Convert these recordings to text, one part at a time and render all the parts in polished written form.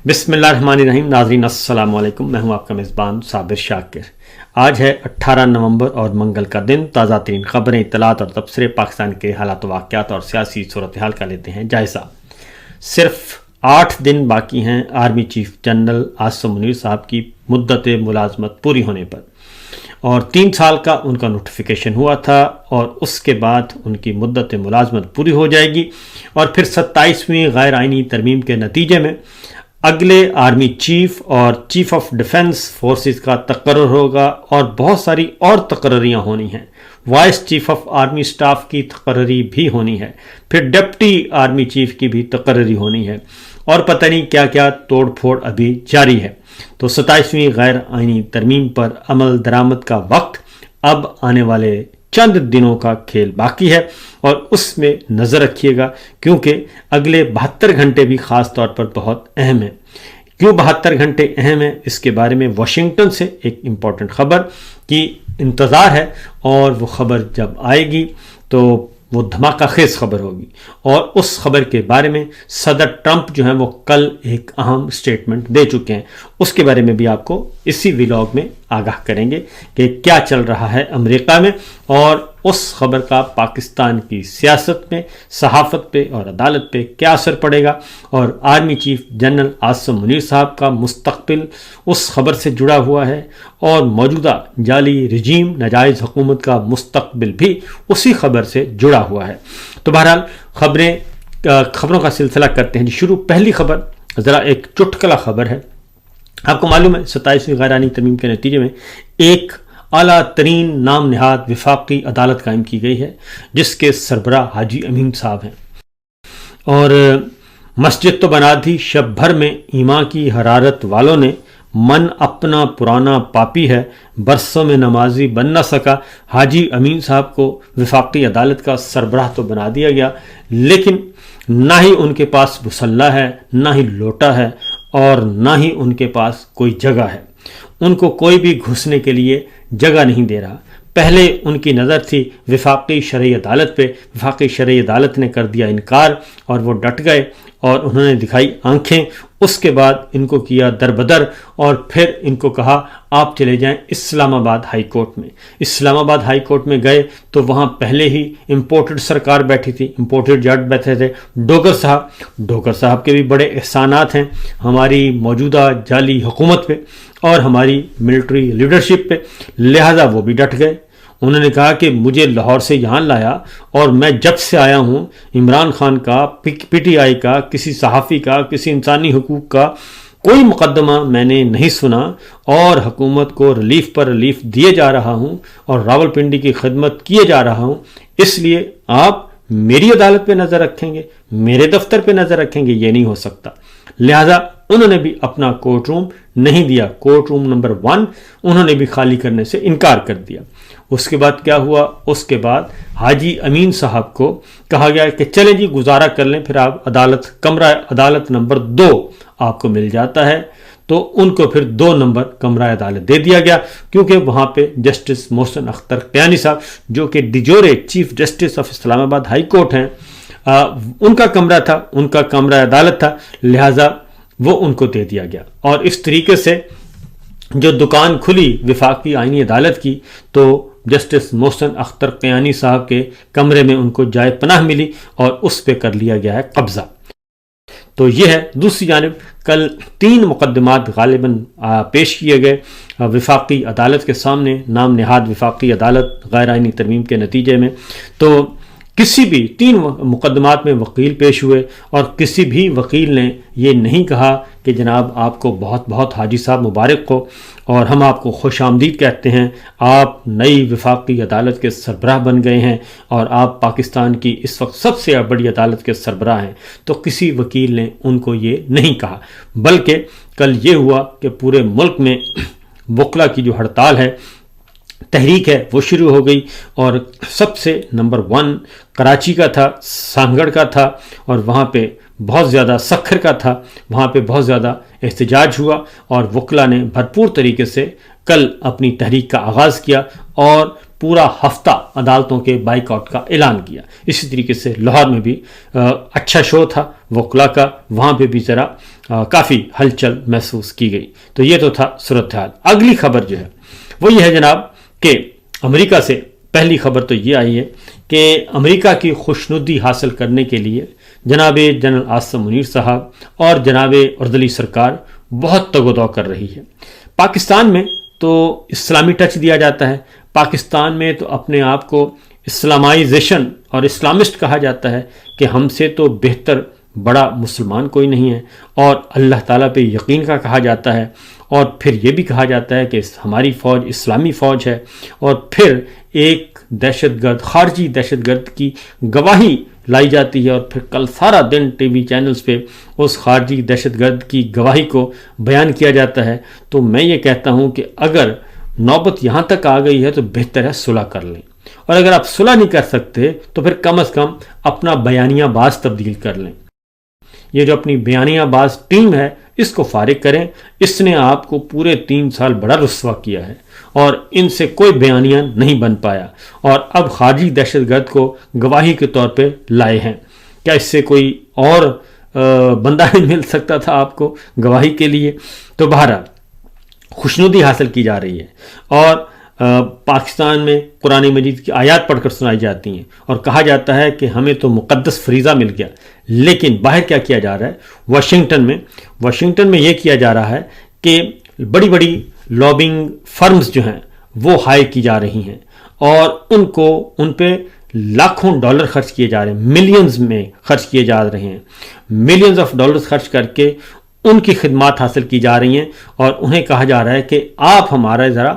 بسم اللہ الرحمن الرحیم. ناظرین السلام علیکم. میں ہوں آپ کا میزبان صابر شاکر. آج ہے 18 نومبر اور منگل کا دن. تازہ ترین خبریں، اطلاعات اور تبصرے پاکستان کے حالات و واقعات اور سیاسی صورتحال کا لیتے ہیں جائزہ. صرف 8 دن باقی ہیں army chief general Asim Munir صاحب کی مدت ملازمت پوری ہونے پر، اور 3 سال کا ان کا نوٹیفیکیشن ہوا تھا، اور اس کے بعد ان کی مدت ملازمت پوری ہو جائے گی، اور پھر 27ویں غیر آئینی ترمیم کے نتیجے میں اگلے آرمی چیف اور چیف آف ڈیفنس فورسز کا تقرر ہوگا، اور بہت ساری اور تقرریاں ہونی ہیں. Vice chief of army staff کی تقرری بھی ہونی ہے، پھر ڈپٹی آرمی چیف کی بھی تقرری ہونی ہے، اور پتہ نہیں کیا کیا توڑ پھوڑ ابھی جاری ہے. تو 27ویں غیر آئینی ترمیم پر عمل درآمد کا وقت اب آنے والے چند دنوں کا کھیل باقی ہے، اور اس میں نظر رکھیے گا، کیونکہ اگلے 72 گھنٹے بھی خاص طور پر بہت اہم ہیں. کیوں 72 گھنٹے اہم ہیں، اس کے بارے میں واشنگٹن سے ایک امپورٹنٹ خبر کی انتظار ہے، اور وہ خبر جب آئے گی تو وہ دھماکہ خیز خبر ہوگی. اور اس خبر کے بارے میں صدر ٹرمپ جو ہیں وہ کل ایک اہم سٹیٹمنٹ دے چکے ہیں. اس کے بارے میں بھی آپ کو اسی ویلاگ میں آگاہ کریں گے کہ کیا چل رہا ہے امریکہ میں، اور اس خبر کا پاکستان کی سیاست میں، صحافت پہ اور عدالت پہ کیا اثر پڑے گا، اور army chief general Asim Munir صاحب کا مستقبل اس خبر سے جڑا ہوا ہے، اور موجودہ جعلی رجیم ناجائز حکومت کا مستقبل بھی اسی خبر سے جڑا ہوا ہے. تو بہرحال خبروں کا سلسلہ کرتے ہیں شروع. پہلی خبر ذرا ایک چٹکلا خبر ہے. آپ کو معلوم ہے 27ویں غیر آئینی ترمیم کے نتیجے میں ایک اعلیٰ ترین نام نہاد وفاقی عدالت قائم کی گئی ہے، جس کے سربراہ حاجی امین صاحب ہیں. اور مسجد تو بنا دی شب بھر میں ایمان کی حرارت والوں نے، من اپنا پرانا پاپی ہے برسوں میں نمازی بن نہ سکا. حاجی امین صاحب کو وفاقی عدالت کا سربراہ تو بنا دیا گیا، لیکن نہ ہی ان کے پاس مسلح ہے، نہ ہی لوٹا ہے، اور نہ ہی ان کے پاس کوئی جگہ ہے. ان کو کوئی بھی گھسنے کے لیے جگہ نہیں دے رہا. پہلے ان کی نظر تھی وفاقی شرعی عدالت پہ، وفاقی شرعی عدالت نے کر دیا انکار، اور وہ ڈٹ گئے اور انہوں نے دکھائی آنکھیں. اس کے بعد ان کو کیا دربدر، اور پھر ان کو کہا آپ چلے جائیں اسلام آباد ہائی کورٹ میں. اسلام آباد ہائی کورٹ میں گئے تو وہاں پہلے ہی امپورٹڈ سرکار بیٹھی تھی، امپورٹڈ جج بیٹھے تھے، ڈوگر صاحب. ڈوگر صاحب کے بھی بڑے احسانات ہیں ہماری موجودہ جعلی حکومت پہ اور ہماری ملٹری لیڈرشپ پہ، لہذا وہ بھی ڈٹ گئے. انہوں نے کہا کہ مجھے لاہور سے یہاں لایا، اور میں جب سے آیا ہوں عمران خان کا، پی ٹی آئی کا، کسی صحافی کا، کسی انسانی حقوق کا کوئی مقدمہ میں نے نہیں سنا، اور حکومت کو ریلیف پر ریلیف دیے جا رہا ہوں، اور راولپنڈی کی خدمت کیے جا رہا ہوں. اس لیے آپ میری عدالت پہ نظر رکھیں گے، میرے دفتر پہ نظر رکھیں گے، یہ نہیں ہو سکتا. لہذا انہوں نے بھی اپنا کورٹ روم نہیں دیا. کورٹ روم نمبر 1 انہوں نے بھی خالی کرنے سے انکار کر دیا. اس کے بعد کیا ہوا؟ اس کے بعد حاجی امین صاحب کو کہا گیا کہ چلیں جی گزارا کر لیں، پھر آپ کمرہ عدالت نمبر 2 آپ کو مل جاتا ہے. تو ان کو پھر 2 نمبر کمرہ عدالت دے دیا گیا، کیونکہ وہاں پہ جسٹس محسن اختر قیانی صاحب جو کہ ڈیجورے چیف جسٹس آف اسلام آباد ہائی کورٹ ہیں، ان کا کمرہ تھا، ان کا کمرہ عدالت تھا، لہٰذا وہ ان کو دے دیا گیا. اور اس طریقے سے جو دکان کھلی وفاقی آئینی عدالت کی، تو جسٹس محسن اختر قیانی صاحب کے کمرے میں ان کو جائے پناہ ملی، اور اس پہ کر لیا گیا ہے قبضہ. تو یہ ہے. دوسری جانب کل 3 مقدمات غالباً پیش کیے گئے وفاقی عدالت کے سامنے، نام نہاد وفاقی عدالت غیر آئینی ترمیم کے نتیجے میں. تو کسی بھی 3 مقدمات میں وکیل پیش ہوئے، اور کسی بھی وکیل نے یہ نہیں کہا کہ جناب آپ کو بہت بہت حاجی صاحب مبارک ہو، اور ہم آپ کو خوش آمدید کہتے ہیں، آپ نئی وفاقی عدالت کے سربراہ بن گئے ہیں، اور آپ پاکستان کی اس وقت سب سے بڑی عدالت کے سربراہ ہیں. تو کسی وکیل نے ان کو یہ نہیں کہا، بلکہ کل یہ ہوا کہ پورے ملک میں وکلا کی جو ہڑتال ہے، تحریک ہے، وہ شروع ہو گئی. اور سب سے نمبر 1 کراچی کا تھا، سانگڑ کا تھا، اور وہاں پہ بہت زیادہ سکھر کا تھا، وہاں پہ بہت زیادہ احتجاج ہوا، اور وکلا نے بھرپور طریقے سے کل اپنی تحریک کا آغاز کیا، اور پورا ہفتہ عدالتوں کے بائیکاٹ کا اعلان کیا. اسی طریقے سے لاہور میں بھی اچھا شو تھا، وکلا کا وہاں پہ بھی ذرا کافی ہلچل محسوس کی گئی. تو یہ تو تھا صورتحال. اگلی خبر جو ہے وہ یہ ہے جناب کہ امریکہ سے پہلی خبر تو یہ آئی ہے کہ امریکہ کی خوشنودی حاصل کرنے کے لیے جناب جنرل عاصم منیر صاحب اور جناب اردلی سرکار بہت تگ و دو کر رہی ہے. پاکستان میں تو اسلامی ٹچ دیا جاتا ہے، پاکستان میں تو اپنے آپ کو اسلامائزیشن اور اسلامسٹ کہا جاتا ہے کہ ہم سے تو بہتر بڑا مسلمان کوئی نہیں ہے، اور اللہ تعالیٰ پہ یقین کا کہا جاتا ہے، اور پھر یہ بھی کہا جاتا ہے کہ ہماری فوج اسلامی فوج ہے، اور پھر ایک دہشت گرد خارجی دہشت گرد کی گواہی لائی جاتی ہے، اور پھر کل سارا دن ٹی وی چینلز پہ اس خارجی دہشت گرد کی گواہی کو بیان کیا جاتا ہے. تو میں یہ کہتا ہوں کہ اگر نوبت یہاں تک آ گئی ہے تو بہتر ہے صلح کر لیں، اور اگر آپ صلح نہیں کر سکتے تو پھر کم از کم اپنا بیانیہ باز تبدیل کر لیں. یہ جو اپنی بیانیہ باز ٹیم ہے اس کو فارغ کریں، اس نے آپ کو پورے 3 سال بڑا رسوا کیا ہے اور ان سے کوئی بیانیہ نہیں بن پایا، اور اب خارجی دہشت گرد کو گواہی کے طور پہ لائے ہیں. کیا اس سے کوئی اور بندہ نہیں مل سکتا تھا آپ کو گواہی کے لیے؟ تو بہرحال خوشنودی حاصل کی جا رہی ہے، اور پاکستان میں قرآن مجید کی آیات پڑھ کر سنائی جاتی ہیں اور کہا جاتا ہے کہ ہمیں تو مقدس فریضہ مل گیا. لیکن باہر کیا کیا جا رہا ہے؟ واشنگٹن میں یہ کیا جا رہا ہے کہ بڑی بڑی لابنگ فرمز جو ہیں وہ ہائر کی جا رہی ہیں، اور ان پہ لاکھوں ڈالر خرچ کیے جا رہے ہیں، ملینز میں خرچ کیے جا رہے ہیں، ملینز آف ڈالرز خرچ کر کے ان کی خدمات حاصل کی جا رہی ہیں، اور انہیں کہا جا رہا ہے کہ آپ ہمارا ذرا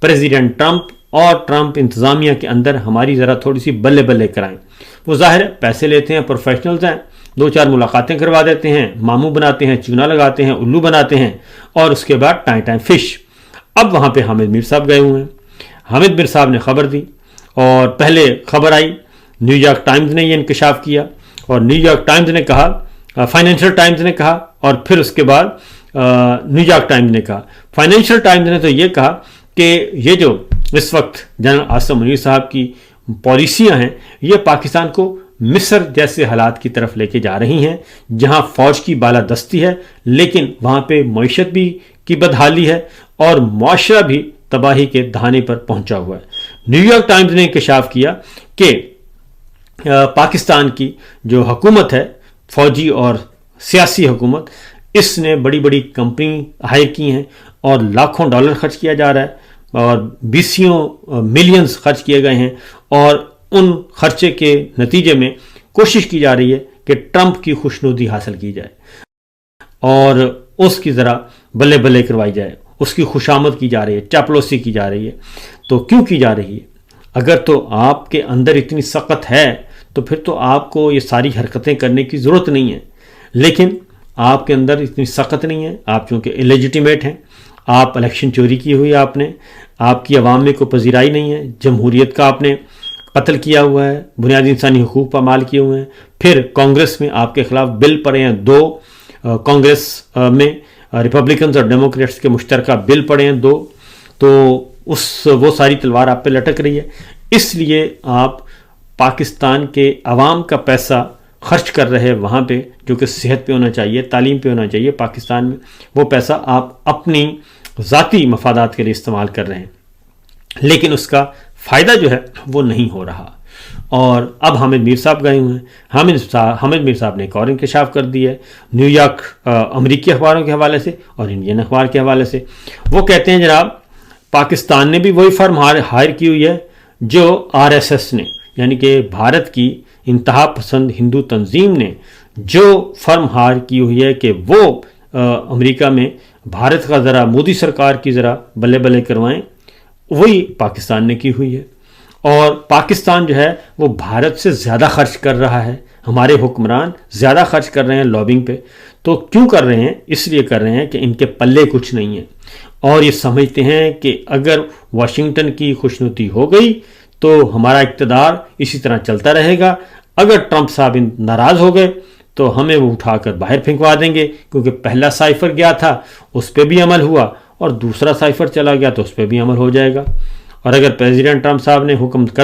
پریزیڈنٹ ٹرمپ اور ٹرمپ انتظامیہ کے اندر ہماری ذرا تھوڑی سی بلے بلے کرائیں. وہ ظاہر ہے پیسے لیتے ہیں، پروفیشنلز ہیں، 2-4 ملاقاتیں کروا دیتے ہیں، ماموں بناتے ہیں، چونا لگاتے ہیں، الو بناتے ہیں، اور اس کے بعد ٹائم فش. اب وہاں پہ حامد میر صاحب گئے ہوئے ہیں. حامد میر صاحب نے خبر دی، اور پہلے خبر آئی، نیو یارک ٹائمز نے یہ انکشاف کیا، اور نیو یارک ٹائمز نے کہا، فائنینشل ٹائمز نے کہا، اور پھر اس کے بعد نیو یارک ٹائمز نے کہا. فائنینشل ٹائمز نے تو یہ کہا کہ یہ جو اس وقت جنرل عاصم منیر صاحب کی پالیسیاں ہیں یہ پاکستان کو مصر جیسے حالات کی طرف لے کے جا رہی ہیں، جہاں فوج کی بالادستی ہے لیکن وہاں پہ معیشت بھی کی بدحالی ہے اور معاشرہ بھی تباہی کے دہانے پر پہنچا ہوا ہے. نیو یارک ٹائمز نے انکشاف کیا کہ پاکستان کی جو حکومت ہے، فوجی اور سیاسی حکومت، اس نے بڑی بڑی کمپنی ہائر کی ہیں اور لاکھوں ڈالر خرچ کیا جا رہا ہے اور 20 ملینز خرچ کیے گئے ہیں، اور ان خرچے کے نتیجے میں کوشش کی جا رہی ہے کہ ٹرمپ کی خوشنودی حاصل کی جائے اور اس کی ذرا بلے بلے کروائی جائے، اس کی خوشامد کی جا رہی ہے، چاپلوسی کی جا رہی ہے. تو کیوں کی جا رہی ہے؟ اگر تو آپ کے اندر اتنی سخت ہے تو پھر تو آپ کو یہ ساری حرکتیں کرنے کی ضرورت نہیں ہے، لیکن آپ کے اندر اتنی سخت نہیں ہے. آپ چونکہ الیجیٹیمیٹ ہیں، آپ الیکشن چوری کی ہوئی ہے، آپ کی عوام میں کوئی پذیرائی نہیں ہے، جمہوریت کا آپ نے قتل کیا ہوا ہے، بنیادی انسانی حقوق پامال کیے ہوئے ہیں، پھر کانگریس میں آپ کے خلاف بل پڑے ہیں، 2 کانگریس میں ریپبلکنز اور ڈیموکریٹس کے مشترکہ بل پڑے ہیں 2، تو وہ ساری تلوار آپ پہ لٹک رہی ہے. اس لیے آپ پاکستان کے عوام کا پیسہ خرچ کر رہے ہیں وہاں پہ جو کہ صحت پہ ہونا چاہیے، تعلیم پہ ہونا چاہیے پاکستان میں، وہ پیسہ آپ اپنی ذاتی مفادات کے لیے استعمال کر رہے ہیں، لیکن اس کا فائدہ جو ہے وہ نہیں ہو رہا. اور اب حامد میر صاحب گئے ہوئے ہیں. حامد میر صاحب نے ایک اور انکشاف کر دی ہے نیو یارک امریکی اخباروں کے حوالے سے اور انڈین اخبار کے حوالے سے. وہ کہتے ہیں جناب پاکستان نے بھی وہی فرم ہائر کی ہوئی ہے جو RSS نے، یعنی کہ بھارت کی انتہا پسند ہندو تنظیم نے جو فرم ہائر کی ہوئی ہے کہ وہ امریکہ میں بھارت کا ذرا مودی سرکار کی ذرا بلے بلے کروائیں، وہی پاکستان نے کی ہوئی ہے. اور پاکستان جو ہے وہ بھارت سے زیادہ خرچ کر رہا ہے، ہمارے حکمران زیادہ خرچ کر رہے ہیں لابنگ پہ. تو کیوں کر رہے ہیں؟ اس لیے کر رہے ہیں کہ ان کے پلے کچھ نہیں ہے، اور یہ سمجھتے ہیں کہ اگر واشنگٹن کی خوشنودی ہو گئی تو ہمارا اقتدار اسی طرح چلتا رہے گا. اگر ٹرمپ صاحب ناراض ہو گئے تو ہمیں وہ اٹھا کر باہر پھینکوا دیں گے، کیونکہ پہلا سائفر گیا تھا اس پہ بھی عمل ہوا اور دوسرا سائفر چلا گیا تو اس پہ بھی عمل ہو جائے گا. اور اگر پریزیڈنٹ ٹرمپ صاحب نے حکم کر